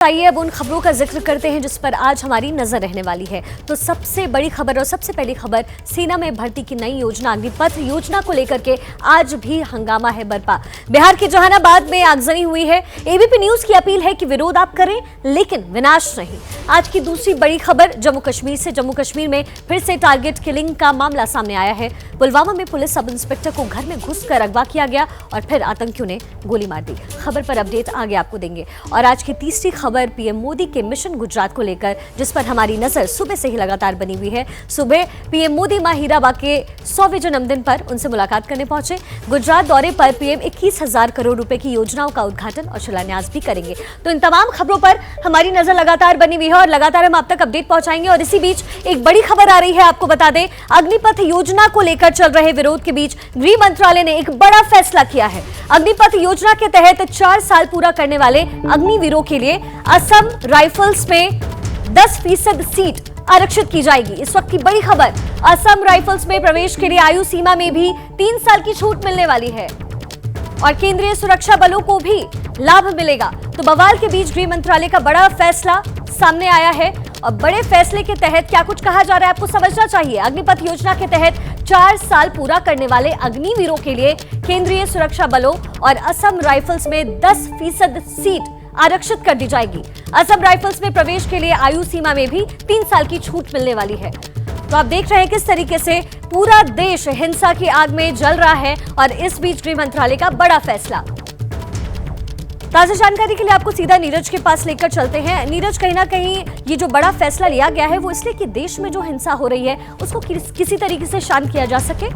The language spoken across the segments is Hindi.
आइए अब उन खबरों का जिक्र करते हैं जिस पर आज हमारी नजर रहने वाली है। तो सबसे बड़ी खबर और सबसे पहली खबर, सेना में भर्ती की नई योजना अग्निपथ योजना को लेकर के आज भी हंगामा है बरपा। बिहार के जहानाबाद में आगजनी हुई है। एबीपी न्यूज की अपील है कि विरोध आप करें लेकिन विनाश नहीं। आज की दूसरी बड़ी खबर जम्मू कश्मीर से। जम्मू कश्मीर में फिर से टारगेट किलिंग का मामला सामने आया है। पुलवामा में पुलिस सब इंस्पेक्टर को घर में घुसकर अगवा किया गया और फिर आतंकियों ने गोली मार दी। खबर पर अपडेट आगे आपको देंगे। और आज की तीसरी खबर पीएम मोदी के मिशन गुजरात को लेकर, जिस पर हमारी नजर सुबह से ही लगातार बनी हुई है। सुबह पीएम मोदी मां हीराबा के 100वें जन्मदिन पर उनसे मुलाकात करने पहुंचे। गुजरात दौरे पर पीएम 21,000 करोड़ रुपए की योजनाओं का उद्घाटन और शिलान्यास भी करेंगे। तो इन तमाम खबरों पर हमारी नजर लगातार बनी हुई है और लगातार हम आप तक अपडेट पहुंचाएंगे। और इसी बीच एक बड़ी खबर आ रही है, आपको बता दें, अग्निपथ योजना को लेकर चल रहे विरोध के बीच गृह मंत्रालय ने एक बड़ा फैसला किया है। अग्निपथ योजना के तहत 4 साल पूरा करने वाले अग्निवीरों के लिए असम राइफल्स में 10% सीट आरक्षित की जाएगी। इस वक्त की बड़ी खबर, असम राइफल्स में प्रवेश के लिए आयु सीमा में भी 3 साल की छूट मिलने वाली है और केंद्रीय सुरक्षा बलों को भी लाभ मिलेगा। तो बवाल के बीच गृह मंत्रालय का बड़ा फैसला सामने आया है और बड़े फैसले के तहत क्या कुछ कहा जा रहा है आपको समझना चाहिए। अग्निपथ योजना के तहत 4 साल पूरा करने वाले अग्निवीरों के लिए केंद्रीय सुरक्षा बलों और असम राइफल्स में 10% सीट आरक्षित कर दी जाएगी। असम राइफल्स में प्रवेश के लिए आयु सीमा में भी 3 साल की छूट मिलने वाली है। तो आप देख रहे हैं किस तरीके से पूरा देश हिंसा की आग में जल रहा है और इस बीच गृह मंत्रालय का बड़ा फैसला। ताजा जानकारी के लिए आपको सीधा नीरज के पास लेकर चलते हैं। नीरज, कहीं ना कहीं ये जो बड़ा फैसला लिया गया है वो इसलिए कि देश में जो हिंसा हो रही है उसको किसी तरीके से शांत किया जा सके।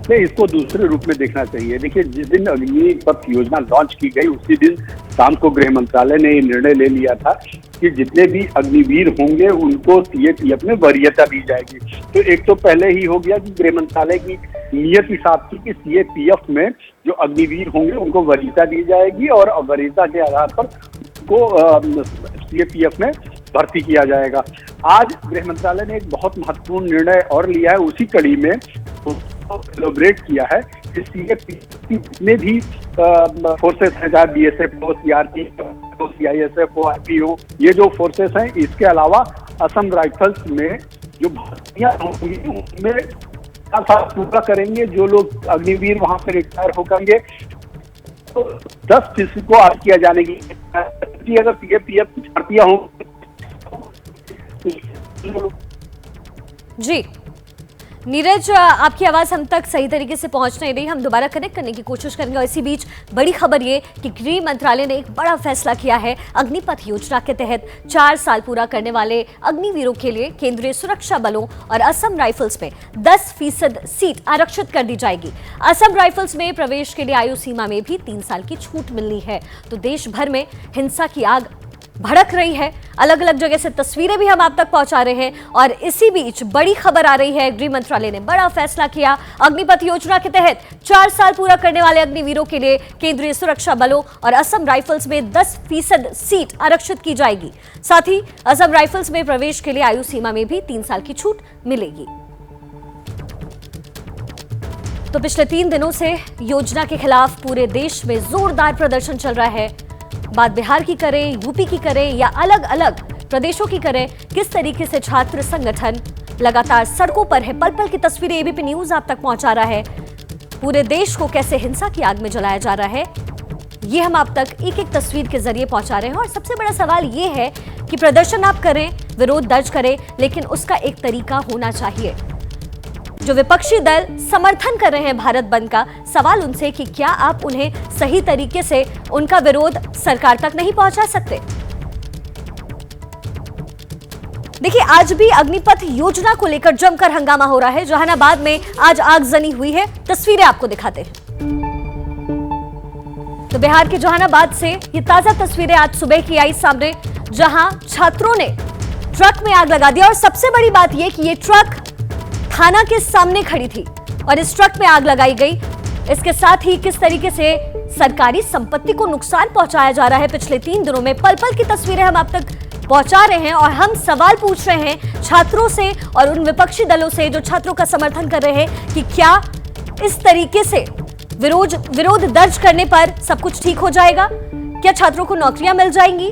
नहीं, इसको दूसरे रूप में देखना चाहिए। देखिए, जिस दिन अग्निपथ योजना लॉन्च की गई उसी दिन शाम को गृह मंत्रालय ने ये निर्णय ले लिया था कि जितने भी अग्निवीर होंगे उनको सीएपीएफ में वरीयता दी जाएगी। तो एक तो पहले ही हो गया कि गृह मंत्रालय की नियत ही साफ थी कि सीएपीएफ में जो अग्निवीर होंगे उनको वरीयता दी जाएगी और वरीयता के आधार पर उनको सीएपीएफ में भर्ती किया जाएगा। आज गृह मंत्रालय ने एक बहुत महत्वपूर्ण निर्णय और लिया है। उसी कड़ी में एलोबरेट किया है कि सीएपीएफ की जितने भी फोर्सेस हैं, चाहे बीएसएफ हो, सीआरपीएफ हो, सीआईएसएफ हो, आरपी हो, ये जो फोर्सेस हैं, इसके अलावा असम राइफल्स में जो भर्तियां होंगी उनमें 4 साल पूरा करेंगे। जो लोग अग्निवीर वहां पर रिटायर होंगे तो 10% को आर किया जाने की। अगर सीएपीएफ की भर्तियां हों जी नीरज, आपकी आवाज हम तक सही तरीके से पहुंच नहीं रही, हम दोबारा कनेक्ट करने की कोशिश करेंगे। और इसी बीच बड़ी खबर ये कि गृह मंत्रालय ने एक बड़ा फैसला किया है। अग्निपथ योजना के तहत 4 साल पूरा करने वाले अग्निवीरों के लिए केंद्रीय सुरक्षा बलों और असम राइफल्स में 10% सीट आरक्षित कर दी जाएगी। असम राइफल्स में प्रवेश के लिए आयु सीमा में भी 3 साल की छूट मिलनी है। तो देश भर में हिंसा की आग भड़क रही है, अलग अलग जगह से तस्वीरें भी हम आप तक पहुंचा रहे हैं। और इसी बीच बड़ी खबर आ रही है, गृह मंत्रालय ने बड़ा फैसला किया। अग्निपथ योजना के तहत 4 साल पूरा करने वाले अग्निवीरों के लिए केंद्रीय सुरक्षा बलों और असम राइफल्स में 10% सीट आरक्षित की जाएगी। साथ ही असम राइफल्स में प्रवेश के लिए आयु सीमा में भी 3 साल की छूट मिलेगी। तो पिछले 3 दिनों से योजना के खिलाफ पूरे देश में जोरदार प्रदर्शन चल रहा है। बात बिहार की करें, यूपी की करें या अलग अलग प्रदेशों की करें, किस तरीके से छात्र संगठन लगातार सड़कों पर है। पल पल की तस्वीरें एबीपी न्यूज आप तक पहुंचा रहा है। पूरे देश को कैसे हिंसा की आग में जलाया जा रहा है, ये हम आप तक एक एक तस्वीर के जरिए पहुंचा रहे हैं। और सबसे बड़ा सवाल ये है कि प्रदर्शन आप करें, विरोध दर्ज करें, लेकिन उसका एक तरीका होना चाहिए। जो विपक्षी दल समर्थन कर रहे हैं भारत बंद का, सवाल उनसे कि क्या आप उन्हें सही तरीके से उनका विरोध सरकार तक नहीं पहुंचा सकते। देखिए, आज भी अग्निपथ योजना को लेकर जमकर हंगामा हो रहा है। जहानाबाद में आज आगजनी हुई है, तस्वीरें आपको दिखाते हैं। तो बिहार के जहानाबाद से ये ताजा तस्वीरें आज सुबह की आई सामने, जहां छात्रों ने ट्रक में आग लगा दिया। और सबसे बड़ी बात यह कि ये ट्रक थाना के सामने खड़ी थी और इस ट्रक में आग लगाई गई। इसके साथ ही किस तरीके से सरकारी संपत्ति को नुकसान पहुंचाया जा रहा है पिछले 3 दिनों में, पल पल की तस्वीरें हम आप तक पहुंचा रहे हैं। और हम सवाल पूछ रहे हैं छात्रों से और उन विपक्षी दलों से जो छात्रों का समर्थन कर रहे हैं कि क्या इस तरीके से विरोध दर्ज करने पर सब कुछ ठीक हो जाएगा। क्या छात्रों को नौकरियां मिल जाएंगी?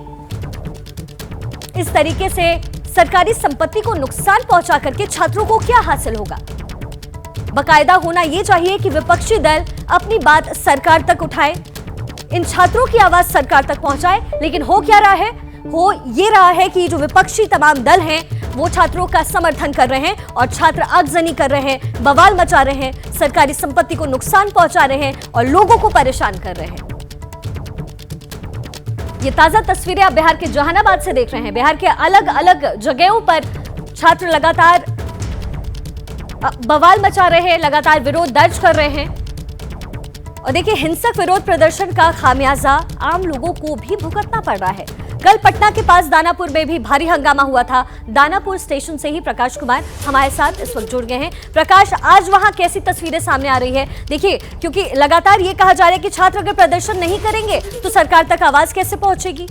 इस तरीके से सरकारी संपत्ति को नुकसान पहुंचा करके छात्रों को क्या हासिल होगा? बाकायदा होना यह चाहिए कि विपक्षी दल अपनी बात सरकार तक उठाए, इन छात्रों की आवाज सरकार तक पहुंचाए। लेकिन हो क्या रहा है? हो ये रहा है कि जो विपक्षी तमाम दल हैं वो छात्रों का समर्थन कर रहे हैं और छात्र आगजनी कर रहे हैं, बवाल मचा रहे हैं, सरकारी संपत्ति को नुकसान पहुंचा रहे हैं और लोगों को परेशान कर रहे हैं। ये ताजा तस्वीरें आप बिहार के जहानाबाद से देख रहे हैं। बिहार के अलग अलग जगहों पर छात्र लगातार बवाल मचा रहे हैं, लगातार विरोध दर्ज कर रहे हैं। और देखिए, हिंसक विरोध प्रदर्शन का खामियाजा आम लोगों को भी भुगतना पड़ रहा है। कल पटना के पास दानापुर में भी भारी हंगामा हुआ था। दानापुर स्टेशन से ही प्रकाश कुमार हमारे साथ इस वक्त जुड़ गए हैं। प्रकाश, आज वहां कैसी तस्वीरें सामने आ रही है? देखिए, क्योंकि लगातार ये कहा जा रहा है कि छात्र अगर प्रदर्शन नहीं करेंगे तो सरकार तक आवाज कैसे पहुंचेगी?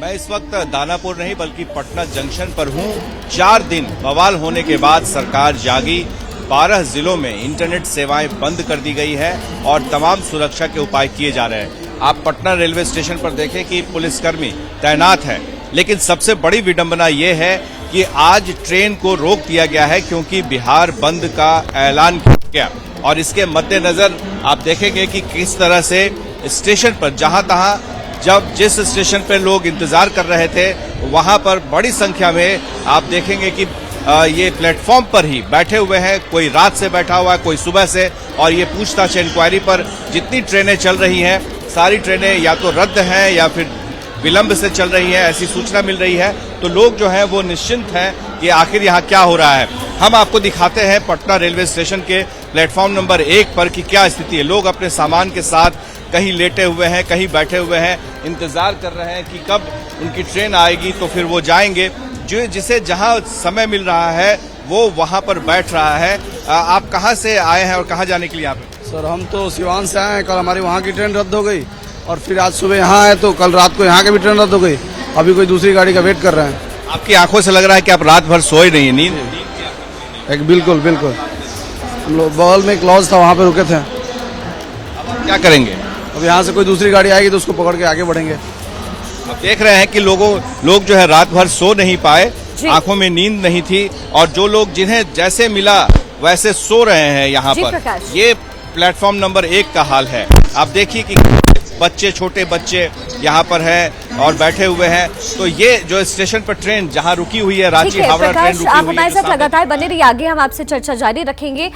मैं इस वक्त दानापुर नहीं बल्कि पटना जंक्शन पर हूं। 4 दिन बवाल होने के बाद सरकार जागी। 12 जिलों में इंटरनेट सेवाएं बंद कर दी गई है और तमाम सुरक्षा के उपाय किए जा रहे हैं। आप पटना रेलवे स्टेशन पर देखें कि पुलिसकर्मी तैनात है, लेकिन सबसे बड़ी विडंबना ये है कि आज ट्रेन को रोक दिया गया है क्योंकि बिहार बंद का ऐलान किया गया। और इसके मद्देनजर आप देखेंगे कि किस तरह से स्टेशन पर जहां तहां जिस स्टेशन पर लोग इंतजार कर रहे थे वहां पर बड़ी संख्या में आप देखेंगे कि ये प्लेटफॉर्म पर ही बैठे हुए हैं। कोई रात से बैठा हुआ है, कोई सुबह से। और ये पूछताछ इंक्वायरी पर जितनी ट्रेनें चल रही हैं सारी ट्रेनें या तो रद्द हैं या फिर विलंब से चल रही हैं, ऐसी सूचना मिल रही है। तो लोग जो हैं वो निश्चिंत हैं कि आखिर यहाँ क्या हो रहा है। हम आपको दिखाते हैं पटना रेलवे स्टेशन के प्लेटफॉर्म नंबर 1 पर कि क्या स्थिति है। लोग अपने सामान के साथ कहीं लेटे हुए हैं, कहीं बैठे हुए हैं, इंतजार कर रहे हैं कि कब उनकी ट्रेन आएगी तो फिर वो जाएंगे। जिसे जहां समय मिल रहा है वो वहां पर बैठ रहा है। आप कहां से आए हैं और कहां जाने के लिए आप? सर, हम तो सिवान से आए हैं। कल हमारी वहां की ट्रेन रद्द हो गई और फिर आज सुबह यहाँ आए तो कल रात को यहाँ की भी ट्रेन रद्द हो गई। अभी कोई दूसरी गाड़ी का वेट कर रहे हैं। आपकी आंखों से लग रहा है कि आप रात भर सोए नहीं है। नींद बिल्कुल बिल्कुल। हम लोग बगल में एक लॉज था, वहाँ पे रुके थे। अब क्या करेंगे? अब यहाँ से कोई दूसरी गाड़ी आएगी तो उसको पकड़ के आगे बढ़ेंगे। अब देख रहे हैं कि लोग जो है रात भर सो नहीं पाए, आंखों में नींद नहीं थी और जो लोग जिन्हें जैसे मिला वैसे सो रहे हैं यहाँ पर। ये प्लेटफॉर्म नंबर 1 का हाल है। आप देखिए कि बच्चे, छोटे बच्चे यहाँ पर हैं और बैठे हुए हैं। तो ये जो स्टेशन पर ट्रेन जहाँ रुकी हुई है, रांची हावड़ा ट्रेन रुकी हुई है। आप हमारे साथ लगातार बने रहिए, आगे हम आपसे चर्चा जारी रखेंगे।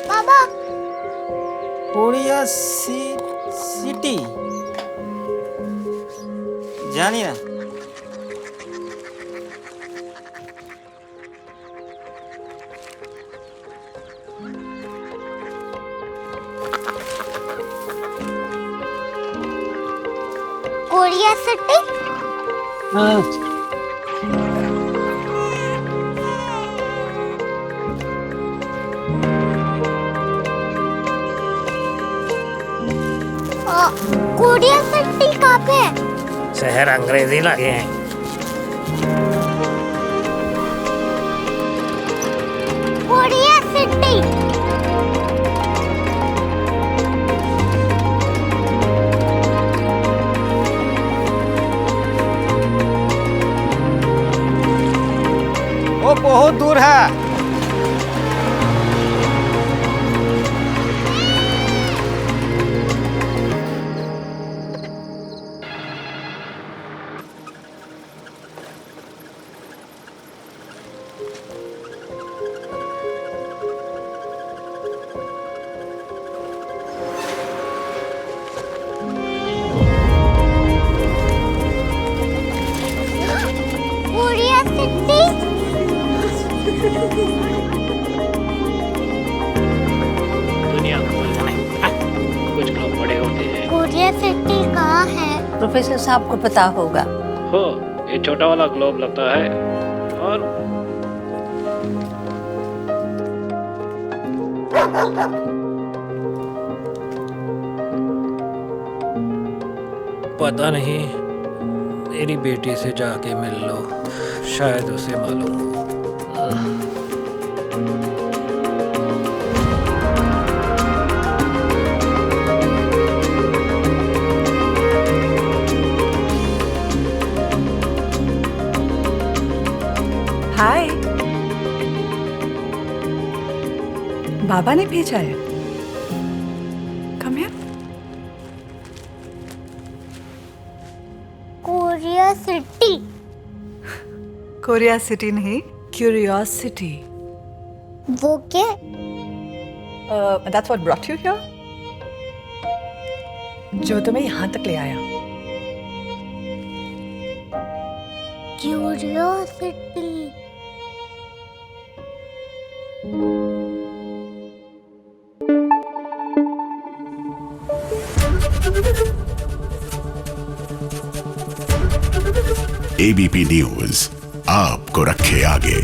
बाबा कोरिया सिटी जानी ना? Korea city? हाँ। कोरिया सिटी कहाँ पे है? शहर अंग्रेजी लगे हैं। Korea city. वो बहुत दूर है। Korea city. दुनिया को कुछ लोग बड़े होते हैं। कोरिया सिटी कहाँ है? प्रोफेसर साहब को पता होगा। हो, ये छोटा वाला ग्लोब लगता है और पता नहीं, मेरी बेटी से जाके मिल लो, शायद उसे मालूम हो। हाय, बाबा ने भेजा है। Come here. Korea city. Korea city नहीं, क्यूरियोसिटी। वो क्या? That's what brought you here? जो तुम्हें यहाँ तक ले आया। क्यूरियोसिटी। एबीपी न्यूज आपको रखे आगे।